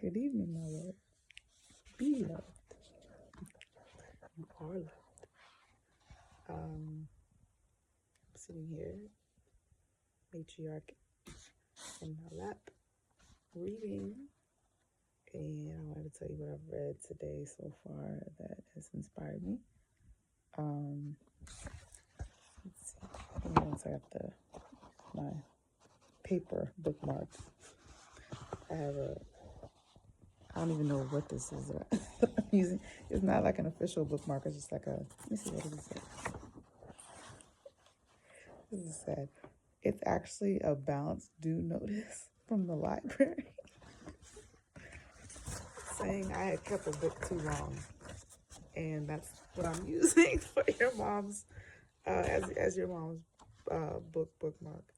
Good evening, my love. Be loved. You are loved. I'm sitting here, matriarch in my lap, reading, and I wanted to tell you what I've read today so far that has inspired me. Let's see. Once I got my paper bookmark, I don't even know what this is that I'm using. It's not like an official bookmark. It's just like let me see, what does it say? This is sad. It's actually a balance due notice from the library saying I had kept a book too long, and that's what I'm using for your mom's as your mom's bookmark.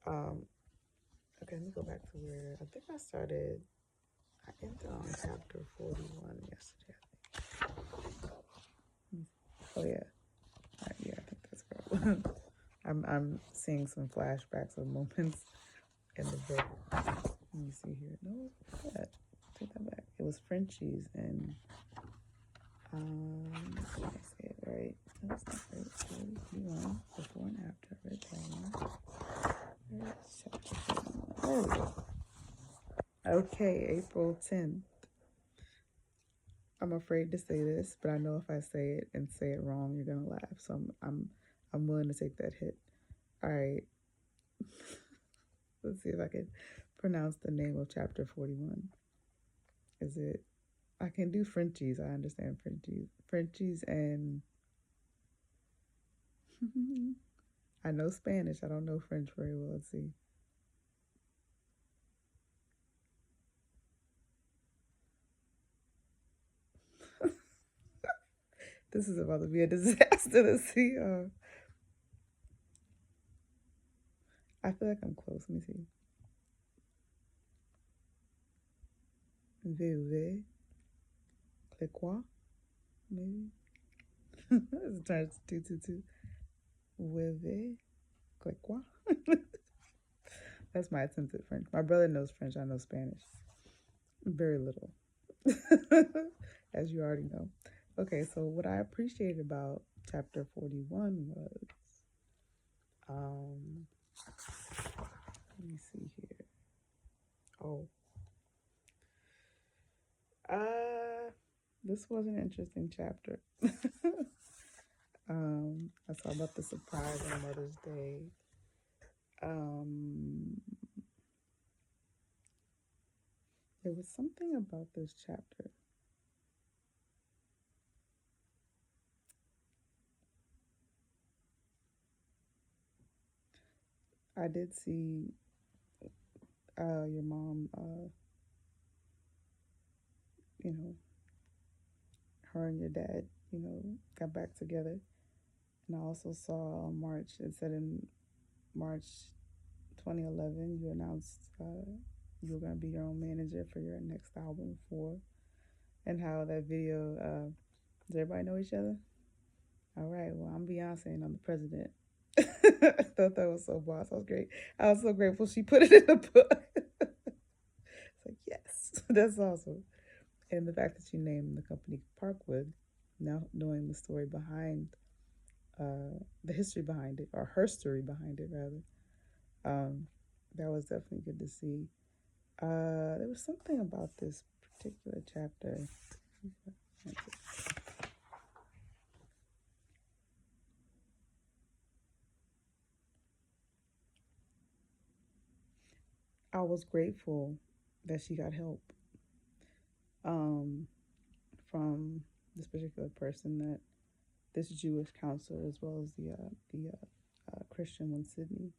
Okay, let me go back to where I think I started. I ended on chapter 41 yesterday. Oh yeah, yeah, I think that's correct. I'm seeing some flashbacks of moments in the book. Let me see here. No, take that back. It was Frenchies and did I say it right? No, it's not right. 41, before and after. I read that one. Where's chapter 41? There we go. Okay, April 10th. I'm afraid to say this, but I know if I say it and say it wrong, you're gonna laugh. So I'm willing to take that hit. All right. Let's see if I can pronounce the name of chapter 41. Is it? I can do Frenchies. I understand Frenchies. Frenchies and I know Spanish. I don't know French very well. Let's see. This is about to be a disaster to see. I feel like I'm close. Let me see. VV. Click quoi? Maybe. It's trying to 222. VV. Click quoi? That's my attempt at French. My brother knows French. I know Spanish. Very little. As you already know. Okay, so what I appreciated about chapter 41 was let me see here. Oh. This was an interesting chapter. I saw about the surprise on Mother's Day. There was something about this chapter. I did see your mom, you know, her and your dad, got back together. And I also saw March, it said in March 2011, you announced you were going to be your own manager for your next album, For. And how that video, does everybody know each other? All right, well, I'm Beyonce and I'm the president. I thought that was so boss. I was great. I was so grateful she put it in the book. It's like, yes, that's awesome. And the fact that you named the company Parkwood, now knowing the story behind, the history behind it, or her story behind it, rather, that was definitely good to see. There was something about this particular chapter. I was grateful that she got help from this particular person, that this Jewish counselor, as well as the Christian one, Sydney,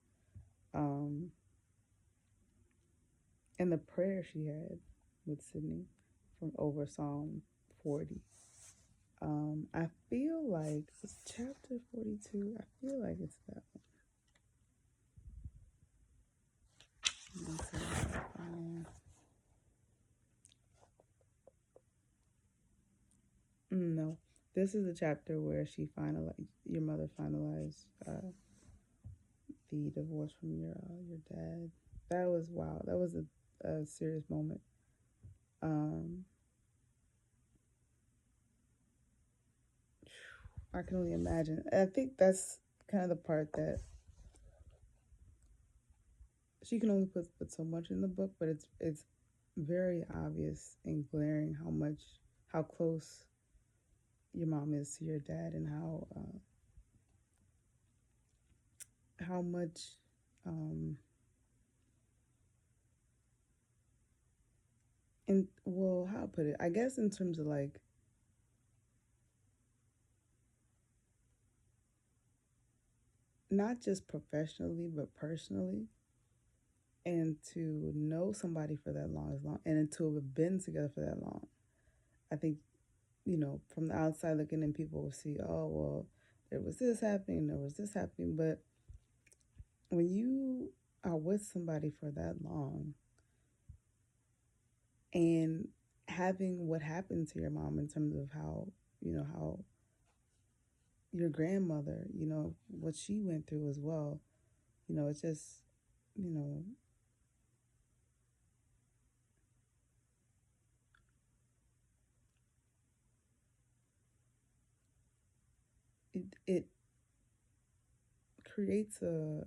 and the prayer she had with Sydney from over Psalm 40. I feel like it's chapter 42. I feel like it's that one. No, this is the chapter where your mother finalized the divorce from your dad. That was wow. That was a serious moment. Um, I can only imagine. I think that's kind of the part that she can only put so much in the book, but it's very obvious and glaring how close your mom is to your dad, and how much um, and well, how to put it? I guess in terms of like not just professionally but personally, and to know somebody for that long and to have been together for that long. I think, from the outside looking in, people will see, oh well, there was this happening, there was this happening, but when you are with somebody for that long and having what happened to your mom in terms of how your grandmother, what she went through as well, it's just, you know, it creates a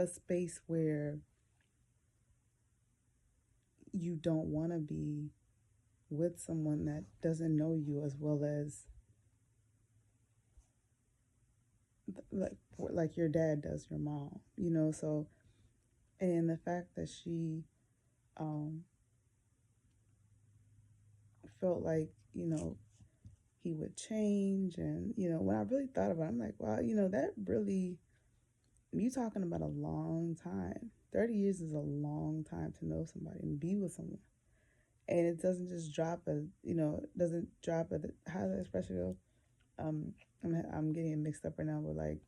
space where you don't want to be with someone that doesn't know you as well as like your dad does your mom, so, and the fact that she um felt like, he would change, and when I really thought about it, I'm like, wow, that really, you talking about a long time. 30 years is a long time to know somebody and be with someone, and it doesn't just drop at, it doesn't drop at the, how does that expression go? um I'm getting it mixed up right now, but like,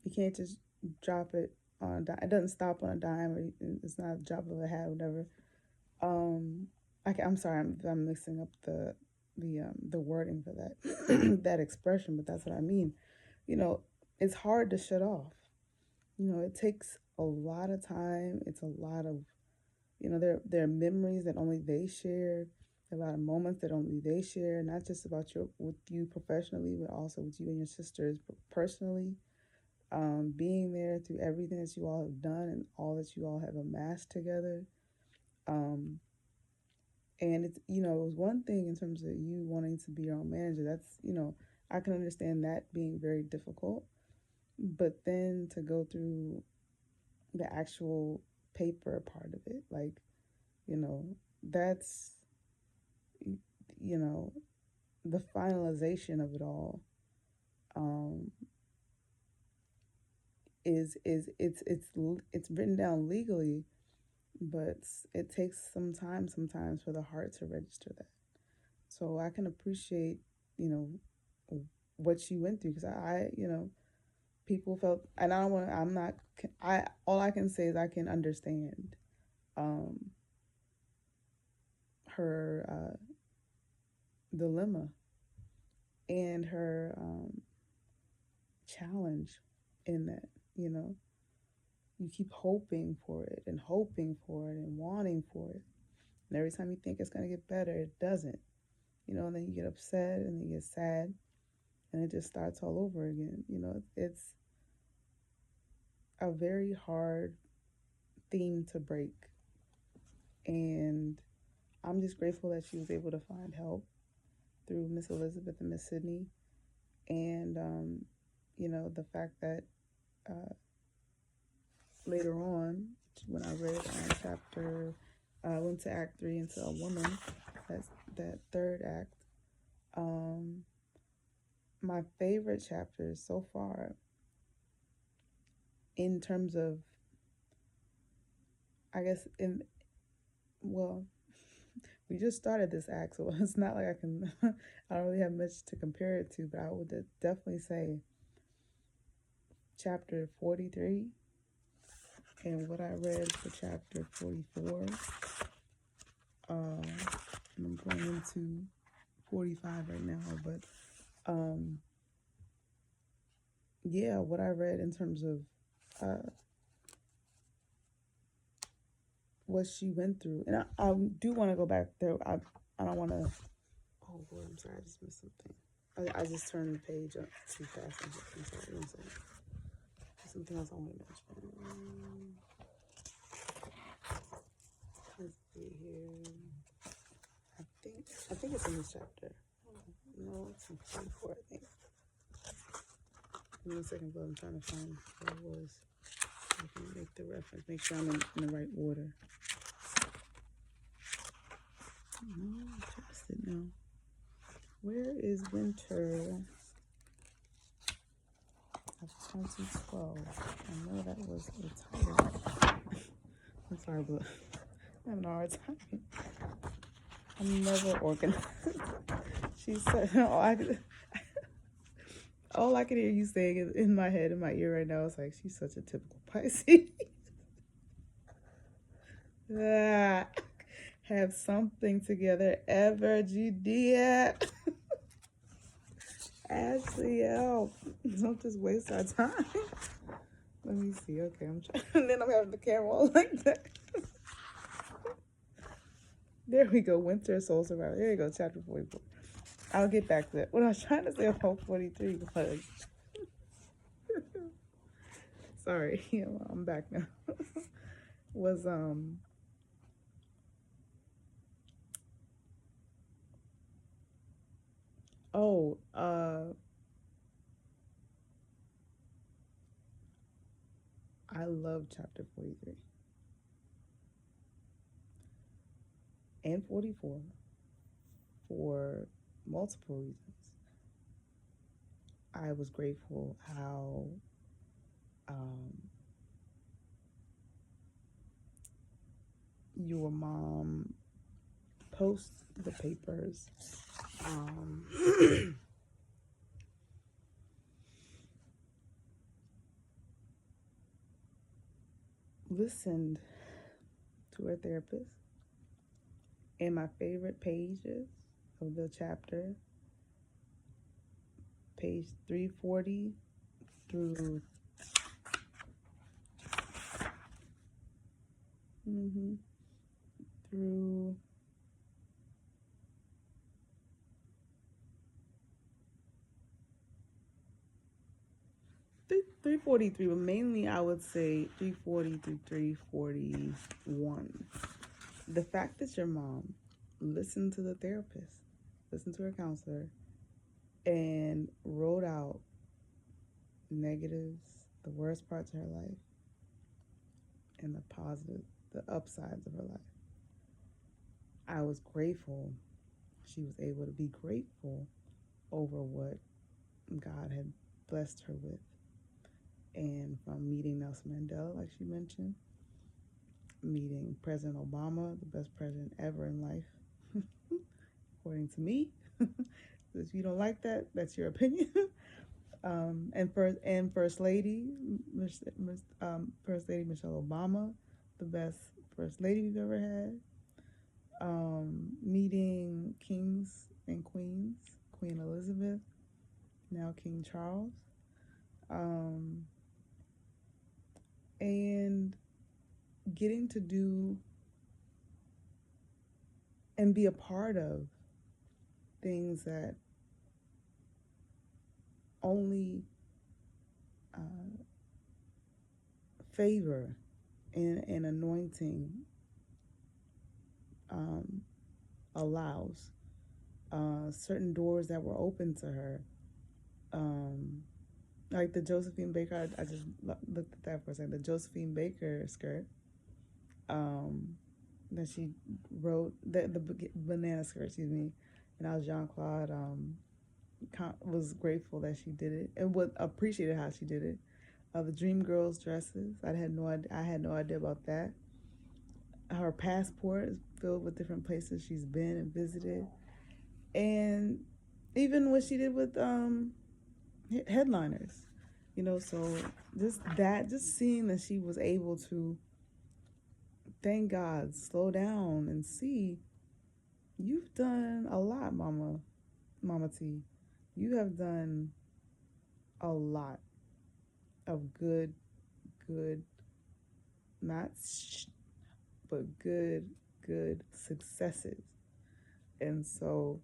you can't just drop it on a dime. It doesn't stop on a dime, or it's not a drop of a hat, or whatever. Um, I'm sorry, I'm mixing up the wording for that that expression, but that's what I mean. You know, it's hard to shut off. It takes a lot of time. It's a lot of, there are memories that only they share. A lot of moments that only they share, not just about with you professionally, but also with you and your sisters personally. Being there through everything that you all have done and all that you all have amassed together. Um, and it's, it was one thing in terms of you wanting to be your own manager. That's, I can understand that being very difficult. But then to go through the actual paper part of it, like, you know, that's, you know, the finalization of it all, um, it's written down legally, but it takes some time sometimes for the heart to register that. So I can appreciate, you know, what you went through, because people felt, and I don't want. I'm not. I all I can say is I can understand um, her dilemma and her challenge in that. You know, you keep hoping for it and hoping for it and wanting for it, and every time you think it's gonna get better, it doesn't. And then you get upset and then you get sad, and it just starts all over again. It's a very hard theme to break, and I'm just grateful that she was able to find help through Miss Elizabeth and Miss Sydney, and the fact that uh, later on, when I read chapter, went to Act 3 into a woman, that's that third act. Um, my favorite chapters so far, in terms of, I guess, well, we just started this act, so it's not like I don't really have much to compare it to, but I would definitely say chapter 43 and what I read for chapter 44. I'm going into 45 right now, but yeah, what I read in terms of what she went through. And I do want to go back there. I don't want to. Oh, Lord, I'm sorry. I just missed something. I just turned the page up too fast. I'm sorry. I'm sorry. Something else I want to mention. Let's see here. I think it's in this chapter. No, it's in 44, I think. Give me a second, but I'm trying to find where it was. So I can make the reference. Make sure I'm in the right order. No, I trust it now. Where is winter of 2012? I know that was a title. I'm sorry, but I'm having a hard time. I'm never organized. She said, all I can hear you saying is in my head, in my ear right now. It's like, she's such a typical Pisces. Have something together ever, GD. Ashley, help. Don't just waste our time. Let me see. Okay, I'm trying. And then I'm having the camera all like that. There we go. Winter Soul Survivor. There you go. Chapter 44. I'll get back to that. What I was trying to say about 43 was. Sorry. Yeah, I'm back now. Was, oh, I love chapter 43 and 44 for multiple reasons. I was grateful how your mom posts the papers. Listened to her therapist. And my favorite pages of the chapter, page 340 through through 343, but mainly I would say 340 through 341. The fact that your mom listened to the therapist, listened to her counselor, and wrote out negatives, the worst parts of her life, and the positive, the upsides of her life. I was grateful she was able to be grateful over what God had blessed her with. And from meeting Nelson Mandela, like she mentioned, meeting President Obama, the best president ever in life, according to me. If you don't like that, that's your opinion. And First Lady, First Lady Michelle Obama, the best First Lady we've ever had. Meeting kings and queens, Queen Elizabeth, now King Charles. And getting to do and be a part of things that only favor and anointing allows. Certain doors that were open to her, like the Josephine Baker, I just looked at that for a second, the Josephine Baker skirt, that she wrote, the banana skirt, excuse me, and I was Jean-Claude, was grateful that she did it and appreciated how she did it. The Dream Girls dresses, I had no idea about that. Her passport is filled with different places she's been and visited, and even what she did with headliners, so just seeing that she was able to, thank God, slow down and see, you've done a lot, Mama T. You have done a lot of good good, not but good successes. And so,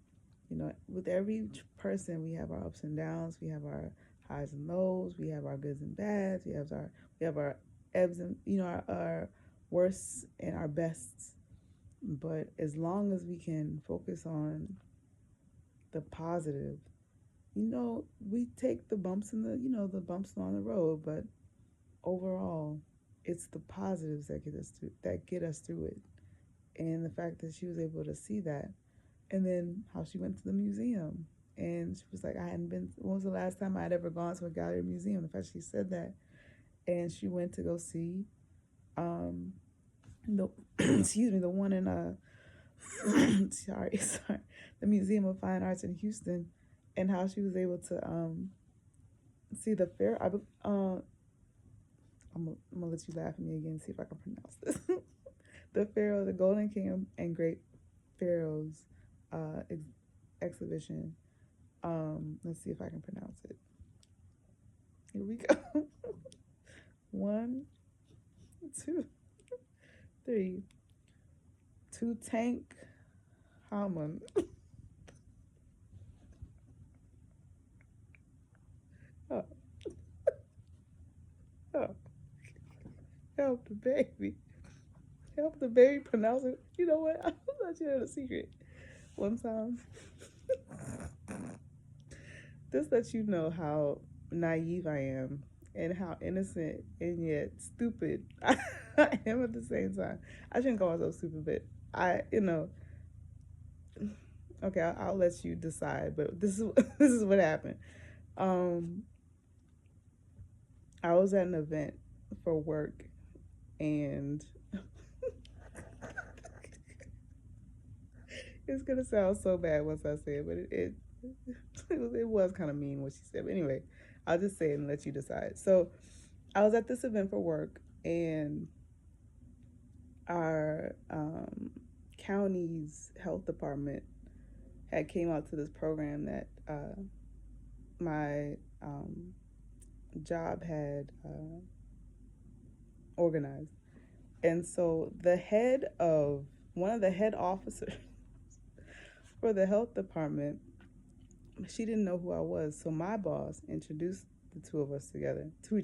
with every person, we have our ups and downs, we have our highs and lows, we have our goods and bads, we have our ebbs and our worsts and our bests. But as long as we can focus on the positive, we take the bumps in the bumps along the road, but overall, it's the positives that get us through it. And the fact that she was able to see that, and then how she went to the museum, and she was like, I hadn't been. When was the last time I had ever gone to a gallery or museum? The fact she said that, and she went to go see, um, the excuse me, the one in sorry, the Museum of Fine Arts in Houston, and how she was able to see the fair. I'm gonna let you laugh at me again. See if I can pronounce this. The Pharaoh, the Golden King and Great Pharaohs exhibition. Let's see if I can pronounce it. Here we go. One, two, three. Tutankhamun. Oh, oh, help the baby. Help the baby pronounce it. You know what? I'll let you know the secret. One time, this lets you know how naive I am and how innocent and yet stupid I am at the same time. I shouldn't call myself stupid, but okay, I'll let you decide. But this is this is what happened. Um, I was at an event for work, and it's gonna sound so bad once I say it, but it was kind of mean what she said. But anyway, I'll just say it and let you decide. So I was at this event for work, and our county's health department had came out to this program that my job had organized. And so one of the head officers for the health department, she didn't know who I was. So my boss introduced the two of us to each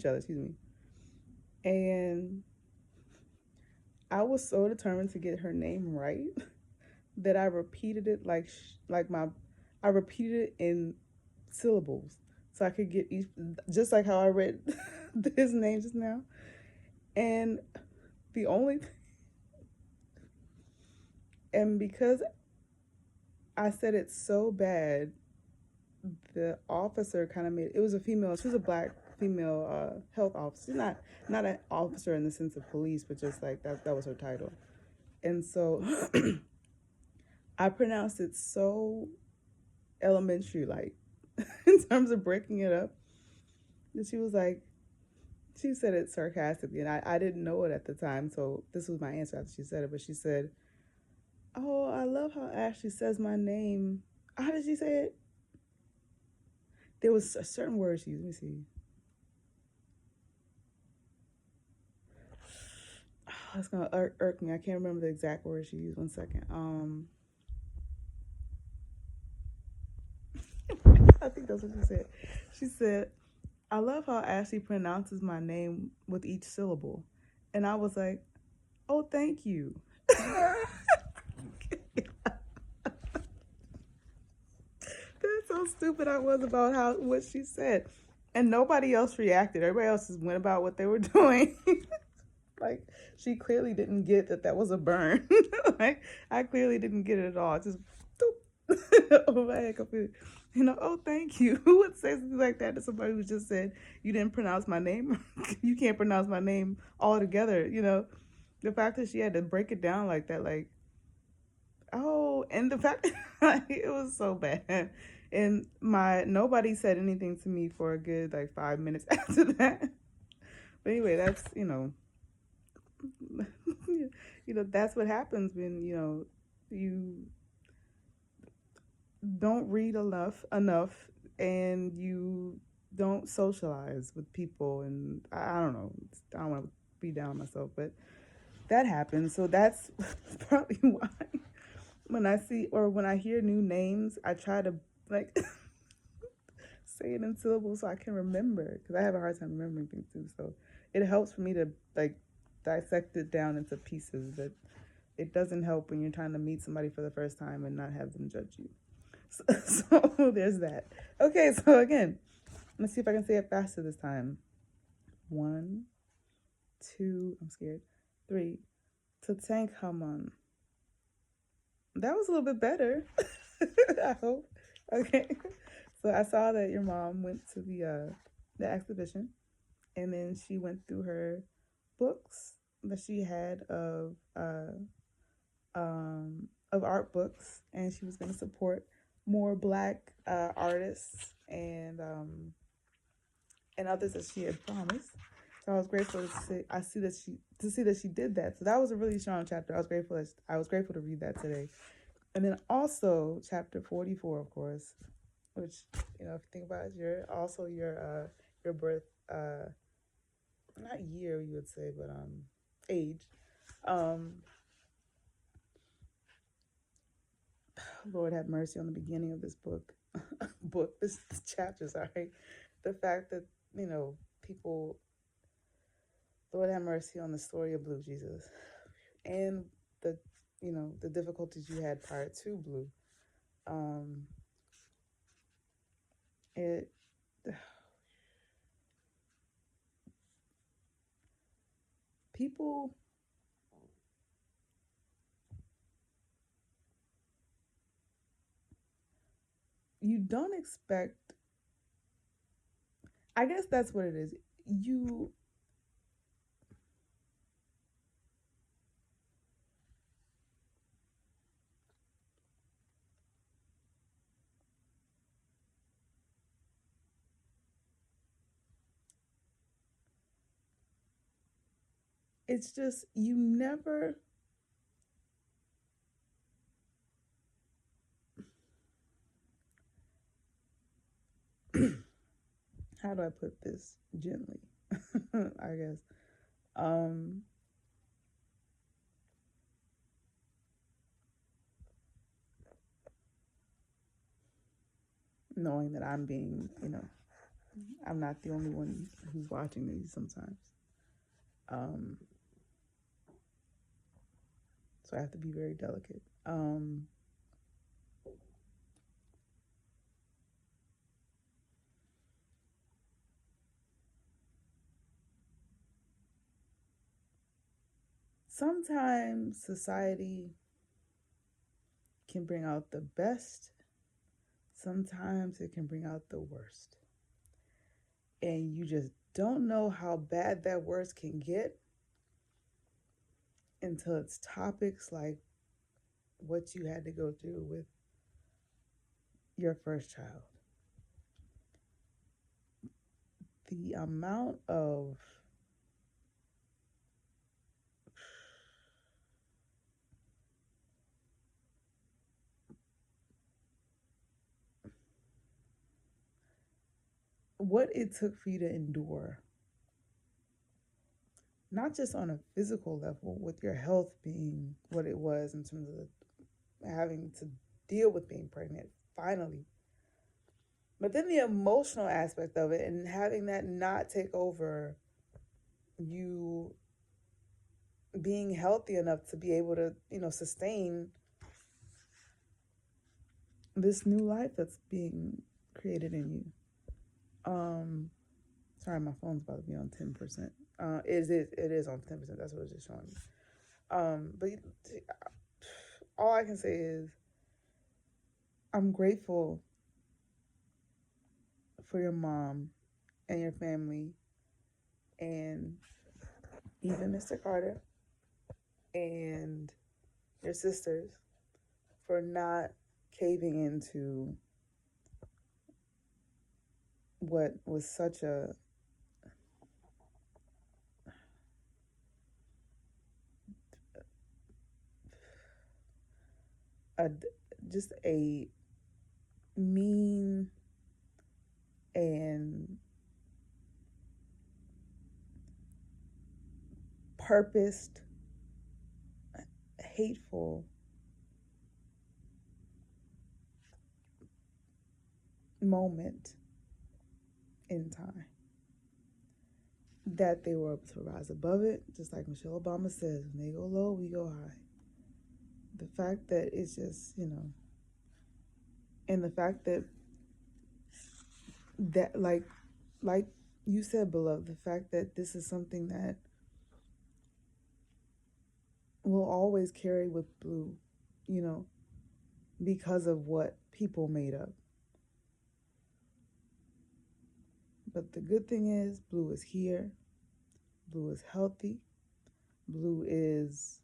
other, excuse me. And I was so determined to get her name right that I repeated it I repeated it in syllables so I could get each, just like how I read his name just now. And the only, and because I said it so bad, the officer kind of made it was a female. She was a black female health officer. She's not an officer in the sense of police, but just like that was her title. And so I pronounced it so elementary, like in terms of breaking it up. And she said it sarcastically, and I didn't know it at the time, so this was my answer after she said it. But she said, "Oh, I love how Ashley says my name." How did she say it? There was a certain word she used. Let me see. Oh, it's gonna irk me. I can't remember the exact word she used. 1 second. I think that's what she said. She said, "I love how Ashley pronounces my name with each syllable," and I was like, "Oh, thank you." That's how stupid I was about what she said, and nobody else reacted. Everybody else just went about what they were doing. Like, she clearly didn't get that was a burn. Like, I clearly didn't get it at all. Just over my head completely. Oh, thank you. Who would say something like that to somebody who just said, you didn't pronounce my name? You can't pronounce my name altogether, The fact that she had to break it down like that, like, oh, and the fact it was so bad. And nobody said anything to me for a good, like, 5 minutes after that. But anyway, that's, that's what happens when, you don't read enough and you don't socialize with people, and I don't know. I don't want to be down on myself, but that happens. So that's probably why when I see or when I hear new names, I try to like say it in syllables so I can remember because I have a hard time remembering things too. So it helps for me to like dissect it down into pieces, but it doesn't help when you're trying to meet somebody for the first time and not have them judge you. So there's that. Okay, so again, let's see if I can say it faster this time. One, two, I'm scared. Three, Tutankhamun. That was a little bit better. I hope. Okay. So I saw that your mom went to the exhibition, and then she went through her books that she had of art books, and she was going to support more Black artists and others that she had promised. So I was grateful to see. I see that she did that. So that was a really strong chapter. I was grateful to read that today. And then also chapter 44, of course, which if you think about it, your birth not year you would say, but age. Um, Lord have mercy on the beginning of this this chapter. Sorry, the fact that people. Lord have mercy on the story of Blue Jesus and the the difficulties you had prior to Blue. Um, it people you don't expect. I guess that's what it is. You it's just you never how do I put this gently? I guess. Um Knowing that I'm being, I'm not the only one who's watching these sometimes. Um so I have to be very delicate. Sometimes society can bring out the best, sometimes it can bring out the worst. And you just don't know how bad that worst can get until it's topics like what you had to go through with your first child. The amount of what it took for you to endure, not just on a physical level, with your health being what it was in terms of having to deal with being pregnant finally, but then the emotional aspect of it and having that not take over you being healthy enough to be able to, sustain this new life that's being created in you. Sorry, my phone's about to be on 10%. It is on 10%. That's what it's just showing me. But all I can say is I'm grateful for your mom and your family and even Mr. Carter and your sisters for not caving into what was such a just a mean and purposed, hateful moment in time that they were able to rise above it, just like Michelle Obama says, when they go low, we go high. The fact that it's just, and the fact that like you said, beloved, the fact that this is something that we'll always carry with Blue, you know, because of what people made up. But the good thing is, Blue is here. Blue is healthy. Blue is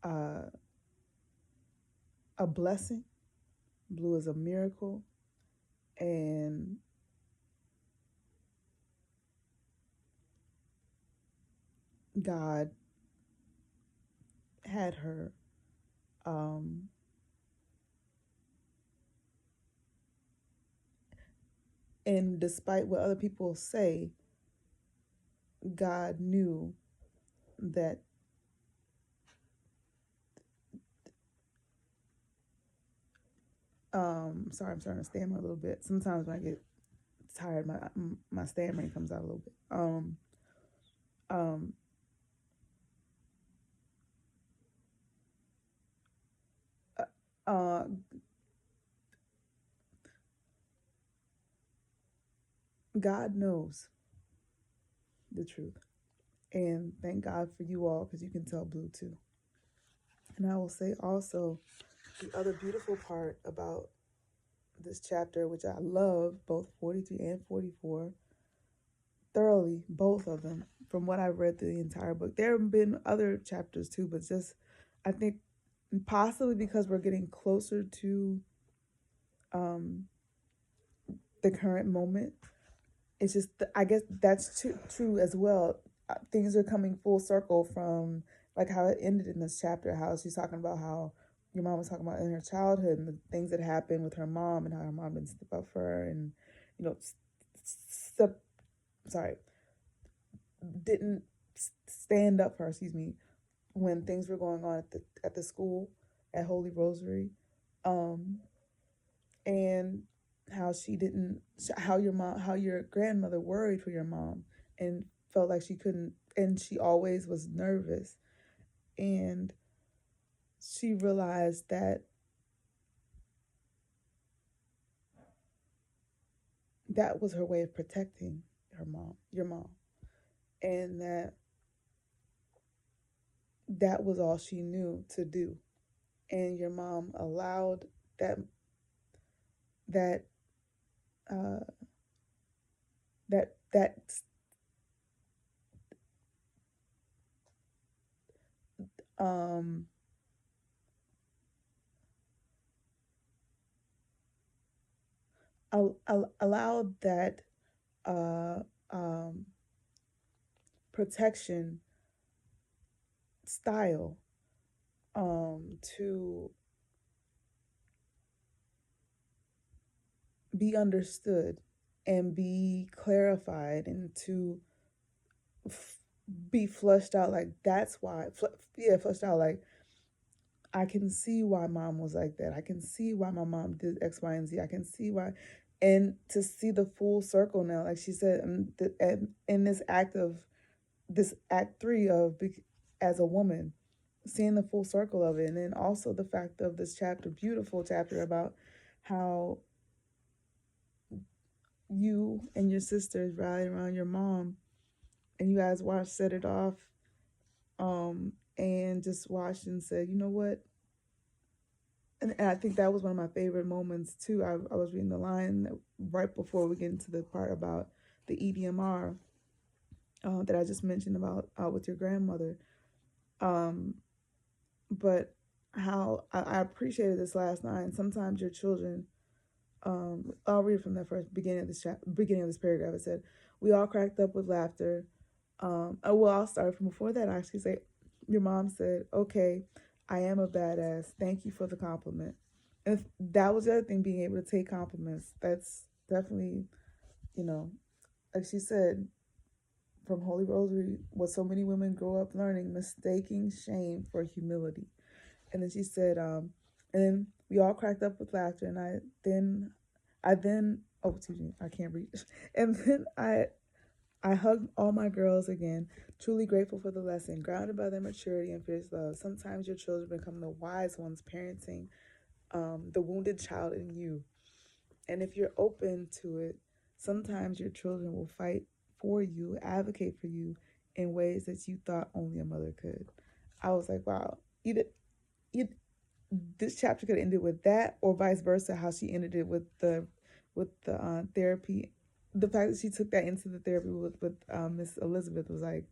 uh, a blessing. Blue is a miracle. And God had her um, and despite what other people say, God knew that sorry, I'm starting to stammer a little bit. Sometimes when I get tired, my stammering comes out a little bit. Um, uh, God knows the truth, and thank God for you all because you can tell Blue too. And I will say also the other beautiful part about this chapter, which I love, both 43 and 44, thoroughly, both of them, from what I've read through the entire book. There have been other chapters too, but just, I think, possibly because we're getting closer to um, the current moment. It's just, I guess that's true as well. Things are coming full circle from like how it ended in this chapter, how she's talking about how your mom was talking about in her childhood and the things that happened with her mom and how her mom didn't step up for her and, you know, step, sorry, didn't stand up for her, excuse me, when things were going on at the school at Holy Rosary, um, and how she didn't, how your grandmother worried for your mom and felt like she couldn't, and she always was nervous, and she realized that that was her way of protecting your mom, and that was all she knew to do, and your mom allowed that that uh, that um allowed that uh um protection style to be understood and be clarified and to f- be flushed out, like that's why flushed out, like I can see why mom was like that. I can see why my mom did X, Y, and Z. I can see why. And to see the full circle now, like she said, in this act three of as a woman, seeing the full circle of it. And then also the fact of this chapter, beautiful chapter about how you and your sisters rallied around your mom and you guys watched Set It Off, and just watched and said, you know what, and I think that was one of my favorite moments too. I was reading the line right before we get into the part about the EDMR that I just mentioned about with your grandmother. Um, but how I appreciated this last line. Sometimes your children, I'll read from the first beginning of this paragraph. It said, "We all cracked up with laughter." Well, I'll start from before that. I actually say, your mom said, "Okay, I am a badass. Thank you for the compliment." And that was the other thing, being able to take compliments. That's definitely, you know, like she said, from Holy Rosary, what so many women grow up learning, mistaking shame for humility. And then she said, and then we all cracked up with laughter. And oh, excuse me, I can't read. And then I hugged all my girls again, truly grateful for the lesson, grounded by their maturity and fierce love. Sometimes your children become the wise ones, parenting the wounded child in you. And if you're open to it, sometimes your children will fight for you, advocate for you in ways that you thought only a mother could. I was like, wow, either this chapter could have ended with that, or vice versa, how she ended it with the therapy. The fact that she took that into the therapy with Miss Elizabeth was like,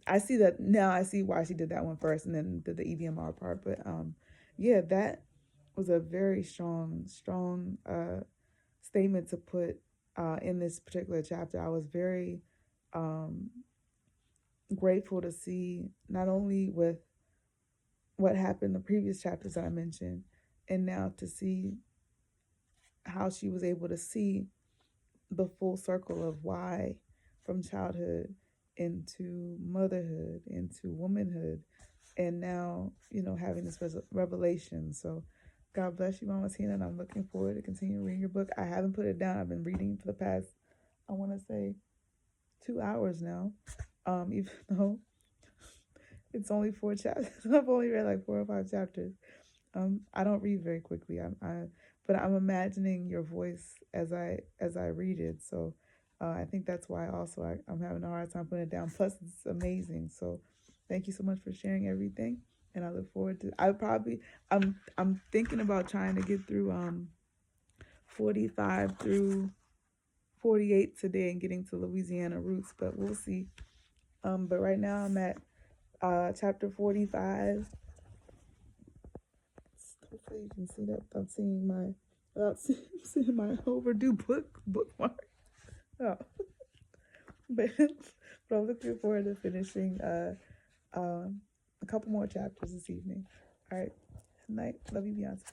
I see that now. I see why she did that one first, and then did the EDMR part. But yeah, that was a very strong statement to put in this particular chapter. I was very um, grateful to see, not only with what happened in the previous chapters that I mentioned, and now to see how she was able to see the full circle of why, from childhood into motherhood into womanhood, and now, having this revelation. So God bless you, Mama Tina, and I'm looking forward to continue reading your book. I haven't put it down. I've been reading for the past, I want to say, 2 hours now, even though it's only 4 chapters. I've only read like 4 or 5 chapters. I don't read very quickly. But I'm imagining your voice as I read it. So I think that's why also I'm having a hard time putting it down. Plus, it's amazing. So thank you so much for sharing everything, and I look forward to. I'm thinking about trying to get through 45 through 48 today and getting to Louisiana roots, but we'll see. But right now I'm at chapter 45. Hopefully you can see that without seeing my overdue bookmark. Oh. but but I'm looking forward to finishing a couple more chapters this evening. All right. Good night. Love you, Beyonce.